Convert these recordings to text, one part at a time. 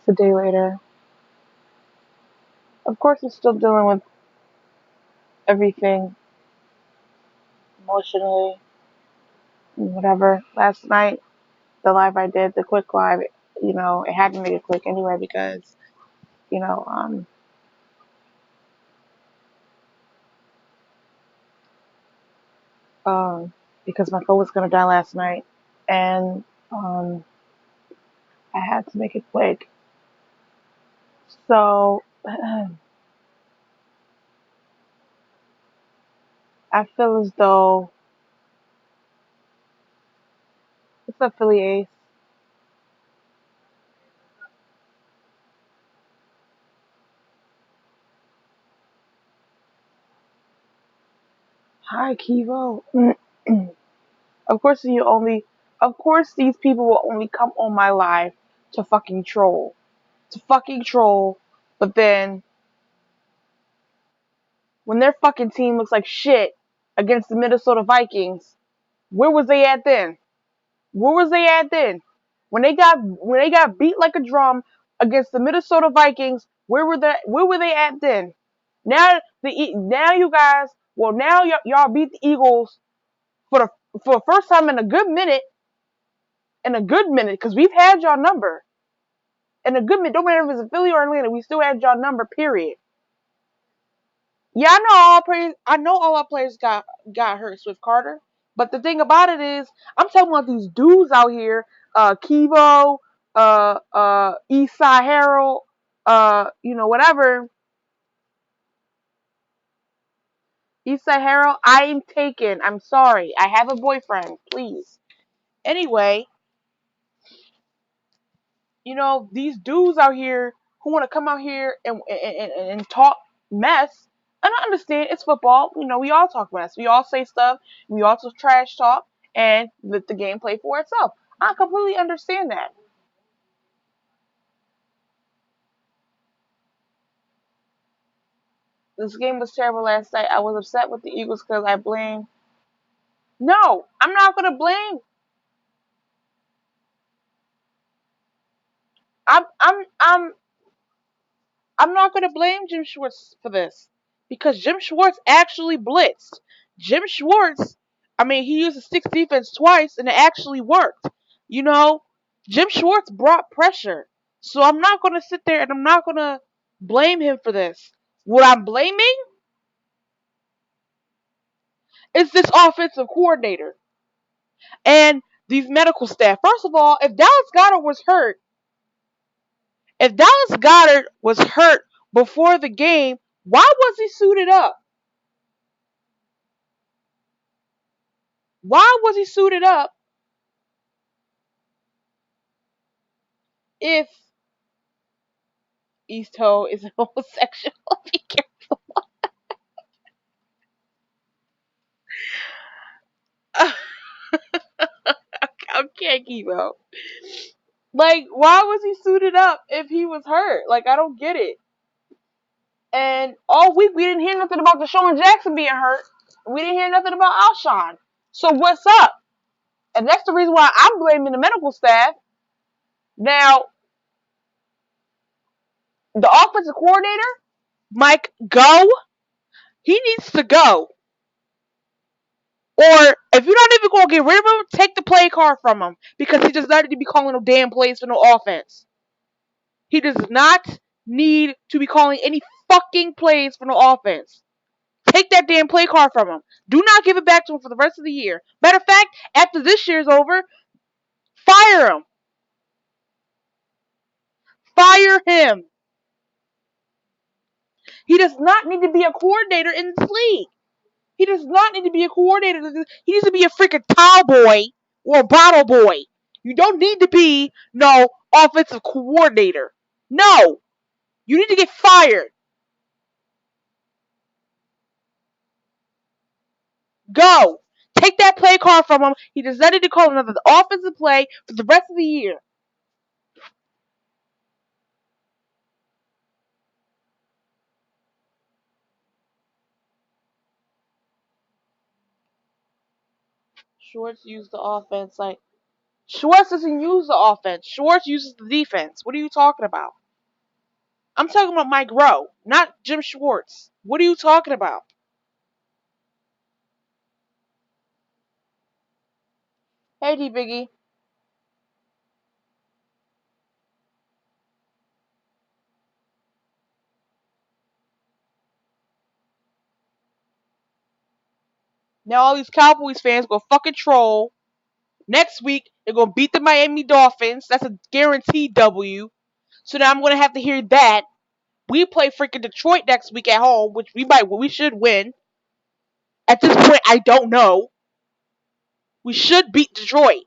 It's a day later. Of course, I'm still dealing with everything emotionally, whatever. Last night, the live I did, the quick live, it had to make it quick anyway because, you know, um, um, because my phone was gonna die last night, and um, I had to make it quick. So I feel as though it's a Philly Ace. Hi, Kivo. Of course, of course, these people will only come on my live to fucking troll, But then when their fucking team looks like shit against the Minnesota Vikings, where was they at then? Where was they at then? When they got beat like a drum against the Minnesota Vikings, where were they at then? Now you guys, well now y'all beat the Eagles for the first time in a good minute, because we've had y'all number in a good minute. Don't matter if it's Philly or Atlanta, we still had y'all number. Period. Yeah, I know all our players got hurt. Swift Carter, but the thing about it is, I'm talking about these dudes out here, Kivo, Eastside Harold, whatever. Eastside Harold, I'm taken. I'm sorry. I have a boyfriend. Please. Anyway, these dudes out here who want to come out here and talk mess. And I understand it's football. We all talk mess. We all say stuff. We also trash talk and let the game play for itself. I completely understand that. This game was terrible last night. I was upset with the Eagles because I blame. No, I'm not gonna blame. I'm I'm not going to blame Jim Schwartz for this because Jim Schwartz actually blitzed. Jim Schwartz, I mean, he used a six defense twice and it actually worked. You know, Jim Schwartz brought pressure. So I'm not going to sit there and I'm not going to blame him for this. What I'm blaming is this offensive coordinator and these medical staff. First of all, if Dallas Goddard was hurt before the game, why was he suited up? Why was he suited up if Easto is homosexual? Be careful. I can't keep up. Like, why was he suited up if he was hurt? Like, I don't get it. And all week we didn't hear nothing about Deshaun Jackson being hurt. We didn't hear nothing about Alshon. So what's up? And that's the reason why I'm blaming the medical staff. Now, the offensive coordinator, Mike, go. He needs to go. Or if you're not even going to get rid of him, take the play card from him because he does not need to be calling no damn plays for no offense. He does not need to be calling any fucking plays for no offense. Take that damn play card from him. Do not give it back to him for the rest of the year. Matter of fact, after this year's over, fire him. Fire him. He does not need to be a coordinator in this league. He does not need to be a coordinator. He needs to be a freaking towel boy or a bottle boy. You don't need to be no offensive coordinator. No. You need to get fired. Go. Take that play card from him. He does not need to call another offensive play for the rest of the year. Schwartz used the offense like Schwartz doesn't use the offense. Schwartz uses the defense. What are you talking about? I'm talking about Mike Rowe, not Jim Schwartz. What are you talking about? Hey, D Biggie. Now all these Cowboys fans go fucking troll. Next week they're gonna beat the Miami Dolphins. That's a guaranteed W. So now I'm gonna have to hear that. We play freaking Detroit next week at home, which we should win. At this point, I don't know. We should beat Detroit.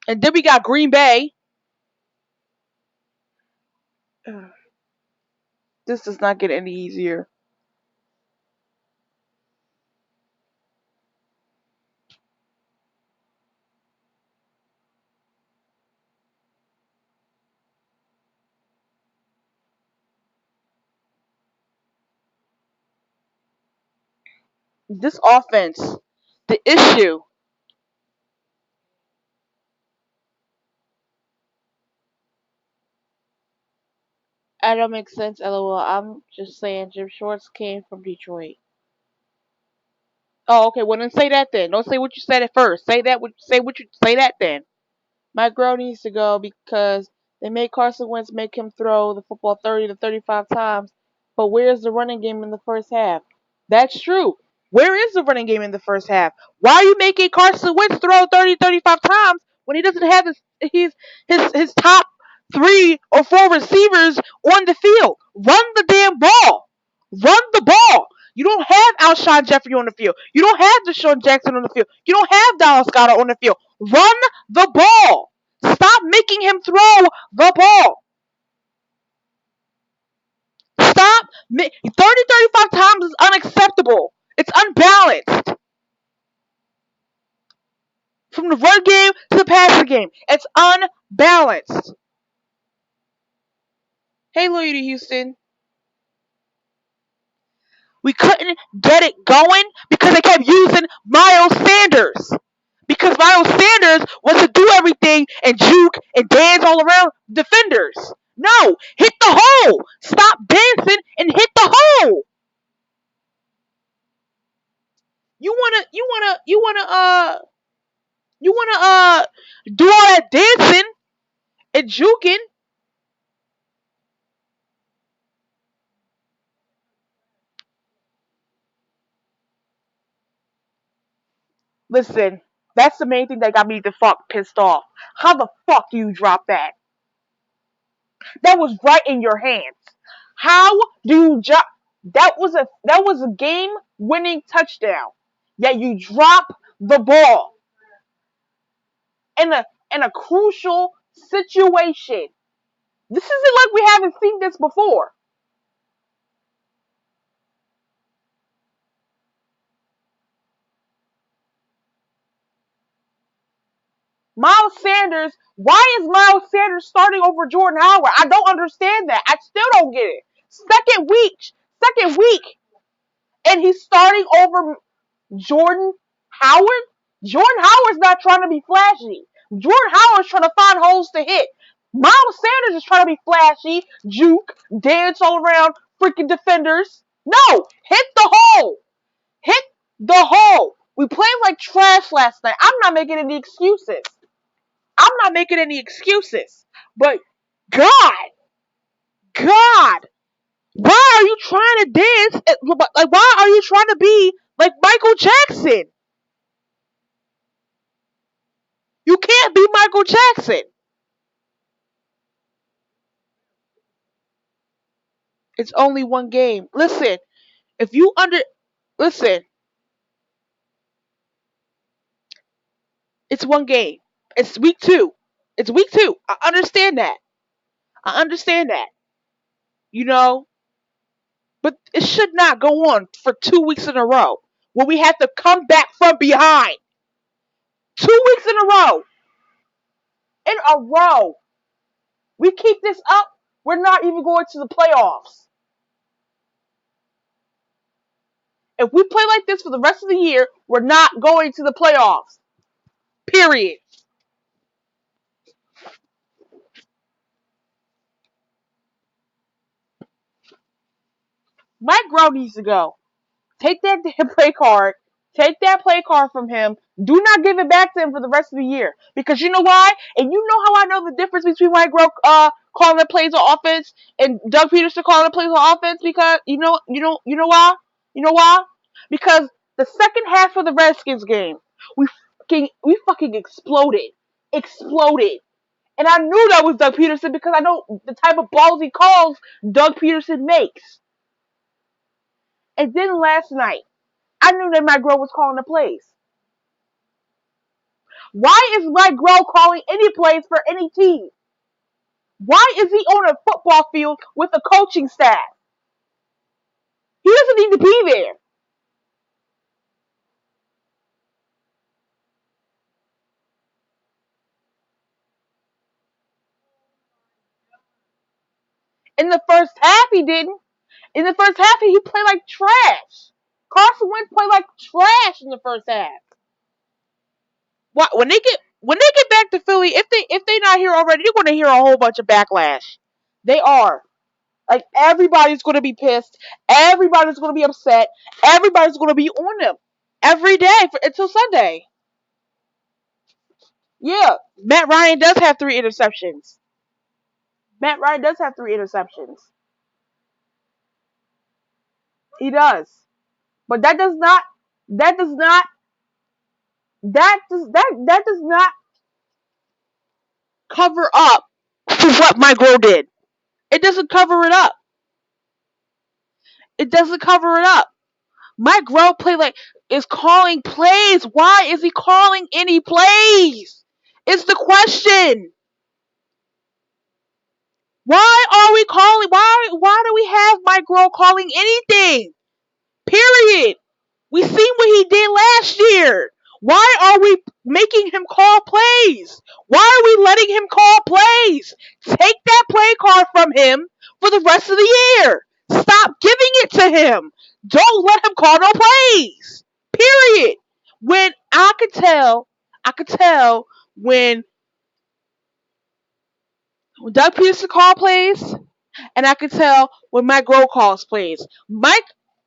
And then we got Green Bay. This does not get any easier. This offense, the issue. I don't make sense, lol. I'm just saying Jim Schwartz came from Detroit. Oh, okay. Well, then say that then. Don't say what you said at first. Say that. Say that then. Mike Groh needs to go because they made Carson Wentz make him throw the football 30 to 35 times. But where's the running game in the first half? That's true. Where is the running game in the first half? Why are you making Carson Wentz throw 30, 35 times when he doesn't have his top 3 or 4 receivers on the field? Run the damn ball. Run the ball. You don't have Alshon Jeffrey on the field. You don't have Deshaun Jackson on the field. You don't have Dallas Goedert on the field. Run the ball. Stop making him throw the ball. Stop. 30, 35 times is unacceptable. It's unbalanced. From the run game to the passing game. It's unbalanced. Hey, Lloyd Houston. We couldn't get it going because they kept using Miles Sanders. Because Miles Sanders was to do everything and juke and dance all around defenders. No, hit the hole. Stop dancing and hit the hole. You wanna do all that dancing and juking. Listen, that's the main thing that got me the fuck pissed off. How the fuck do you drop that? That was right in your hands. How do you drop? That was a game winning touchdown. Yet you drop the ball in a crucial situation. This isn't like we haven't seen this before. Miles Sanders, why is Miles Sanders starting over Jordan Howard? I don't understand that. I still don't get it. Second week, and he's starting over Jordan Howard? Jordan Howard's not trying to be flashy. Jordan Howard's trying to find holes to hit. Miles Sanders is trying to be flashy, juke, dance all around freaking defenders. No, hit the hole. Hit the hole. We played like trash last night. I'm not making any excuses. I'm not making any excuses. But God, God, why are you trying to dance? Like, why are you trying to be like Michael Jackson? You can't be Michael Jackson. It's only one game. Listen, if you listen, it's one game. It's week 2. It's week 2. I understand that. I understand that. You know, but it should not go on for 2 weeks in a row when we have to come back from behind. 2 weeks in a row. In a row. We keep this up, we're not even going to the playoffs. If we play like this for the rest of the year, we're not going to the playoffs. Period. Mike Groh needs to go. Take that damn play card. Take that play card from him. Do not give it back to him for the rest of the year. Because you know why? And you know how I know the difference between Mike Groh calling the plays on offense and Doug Peterson calling the plays on offense? Because you know why? You know why? Because the second half of the Redskins game, we fucking exploded. Exploded. And I knew that was Doug Peterson because I know the type of ballsy calls Doug Peterson makes. And then last night, I knew that Mike Groh was calling the plays. Why is Mike Groh calling any plays for any team? Why is he on a football field with a coaching staff? He doesn't need to be there. In the first half, he didn't. In the first half, he played like trash. Carson Wentz played like trash in the first half. When they get back to Philly, if they not here already, you're going to hear a whole bunch of backlash. They are. Like, everybody's going to be pissed. Everybody's going to be upset. Everybody's going to be on them every day until Sunday. Yeah, Matt Ryan does have 3 interceptions. Matt Ryan does have 3 interceptions. He does. But that does not that does not cover up for what Mike Groh did. It doesn't cover it up. It doesn't cover it up. Mike Groh is calling plays. Why is he calling any plays? It's the question. Why are we calling? Why do we have Mike Groh calling anything? Period. We seen what he did last year. Why are we making him call plays? Why are we letting him call plays? Take that play card from him for the rest of the year. Stop giving it to him. Don't let him call no plays. Period. When I could tell when Doug Peterson call plays, and I could tell when Mike Groh calls plays. Mike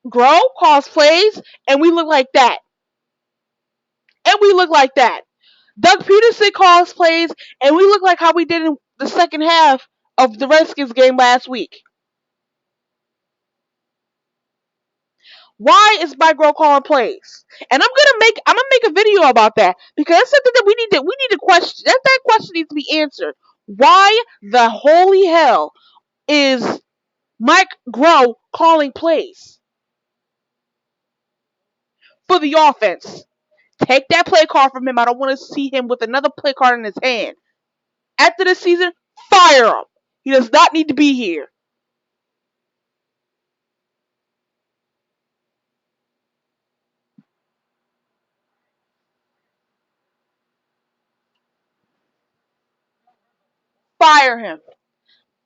Groh calls plays, and we look like that. And we look like that. Doug Peterson calls plays, and we look like how we did in the second half of the Redskins game last week. Why is Mike Groh calling plays? And I'm gonna make a video about that because that's something that we need to question. That question needs to be answered. Why the holy hell is Mike Groh calling plays for the offense? Take that play card from him. I don't want to see him with another play card in his hand. After this season, fire him. He does not need to be here. Fire him.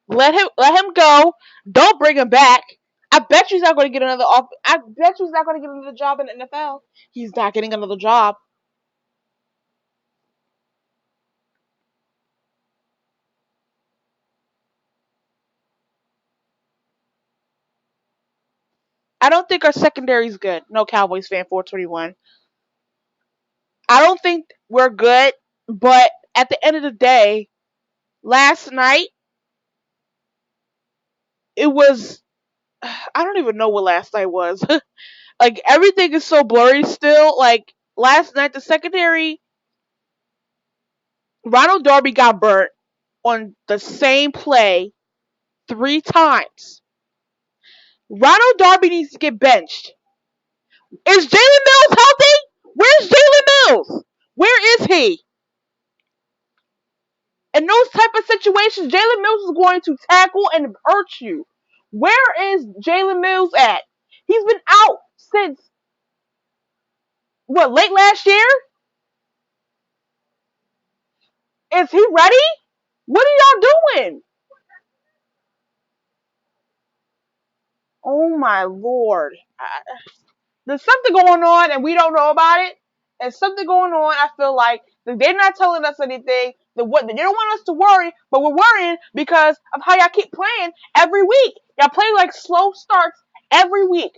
Let him go. Don't bring him back. I bet you he's not going to get another off. I bet you he's not going to get another job in the NFL. He's not getting another job. I don't think our secondary is good. No, Cowboys fan 421. I don't think we're good, but at the end of the day, last night it was. I don't even know what last night was. Like, everything is so blurry still. Like, last night the secondary, Ronald Darby got burnt on the same play 3 times. Ronald Darby needs to get benched. Is Jalen Mills healthy? Where's Jalen Mills? Where is he? In those type of situations, Jalen Mills is going to tackle and hurt you. Where is Jalen Mills at? He's been out since what, late last year? Is he ready? What are y'all doing? Oh my lord. There's something going on and we don't know about it. There's something going on. I feel like that they're not telling us anything. That what they don't want us to worry, but we're worrying because of how y'all keep playing every week. Y'all play like slow starts every week.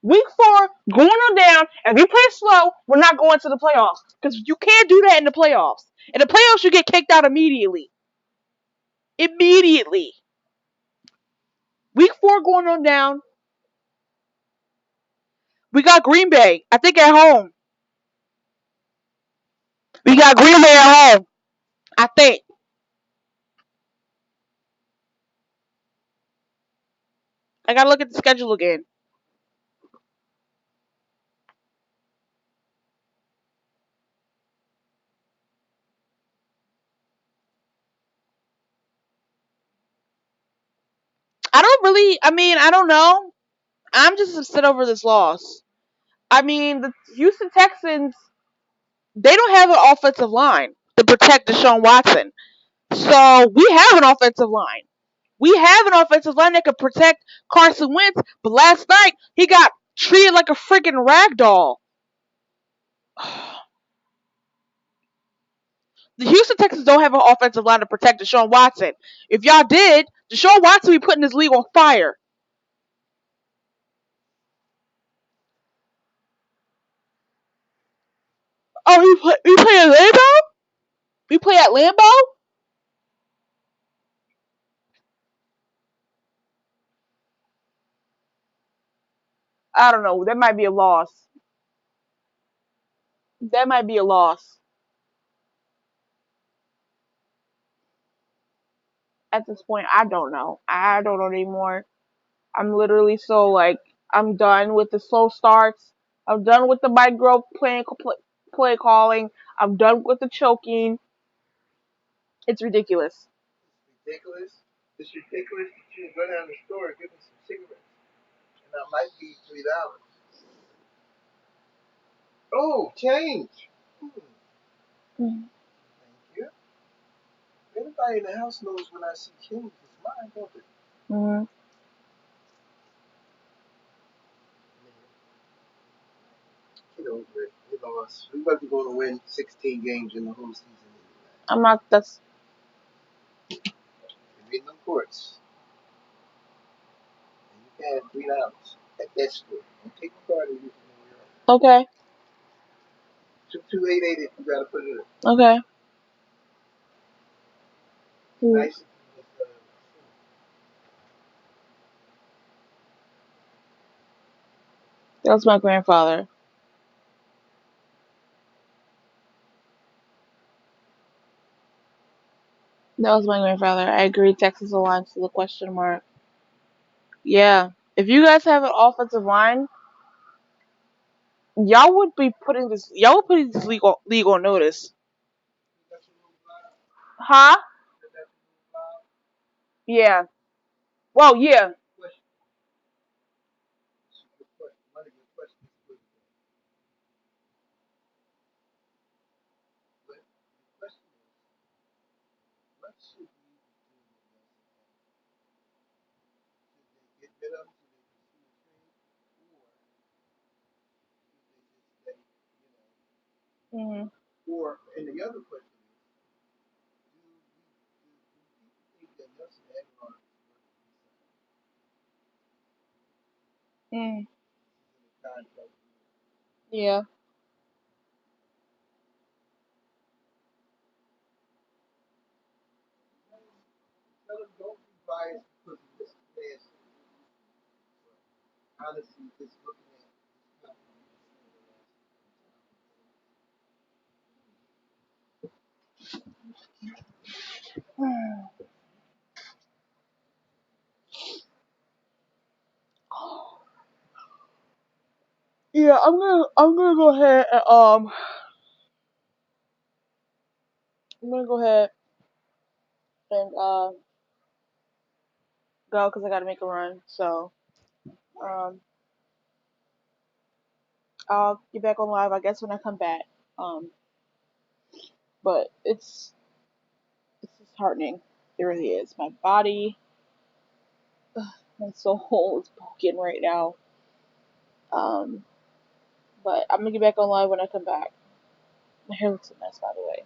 Week 4, going on down. If you play slow, we're not going to the playoffs because you can't do that in the playoffs. In the playoffs, you get kicked out immediately. Immediately. Week 4 going on down. We got Green Bay. I think at home. We got Green Bay at home. I think. I gotta look at the schedule again. I don't really. I mean, I don't know. I'm just upset over this loss. I mean, the Houston Texans, they don't have an offensive line to protect Deshaun Watson. So we have an offensive line. We have an offensive line that could protect Carson Wentz, but last night he got treated like a freaking rag doll. The Houston Texans don't have an offensive line to protect Deshaun Watson. If y'all did, Deshaun Watson would be putting this league on fire. Oh, we play at Lambeau? We play at Lambeau? I don't know. That might be a loss. That might be a loss. At this point, I don't know. I don't know anymore. I'm literally so like I'm done with the slow starts. I'm done with the micro play calling. I'm done with the choking. It's ridiculous. Ridiculous. It's ridiculous that you go down the store and get me some cigarettes. And that might be $3. Oh, change. Mm-hmm. Thank you. Everybody in the house knows when I see change, it's mine, don't they? Mm-hmm. Get over it. We lost. We about to go to win 16 games in the whole season. I'm not. That's. We beat them courts. And you can have $3 at that store. Don't take the card and use it anywhere else. Okay. 2288 if you gotta put it in. Okay. Nice. That was my grandfather. That was my grandfather. I agree. Texas aligns to the question mark. Yeah. If you guys have an offensive line, y'all would be putting this. Y'all would put this legal notice. Huh? Yeah. Well, yeah. Hmm. Or, and the other question is, do people think that Nelson Aguilar Mm. is in the contract? Yeah. Tell him don't be biased because of this past. Honestly, just looking at this contribution. Yeah, I'm gonna go ahead and I'm gonna go ahead and go because I gotta make a run. So um I'll get back on live I guess when I come back. Um but it's disheartening. It really is. My body, my soul is broken right now. Um, but I'm gonna get back on live when I come back. My hair looks a mess, by the way.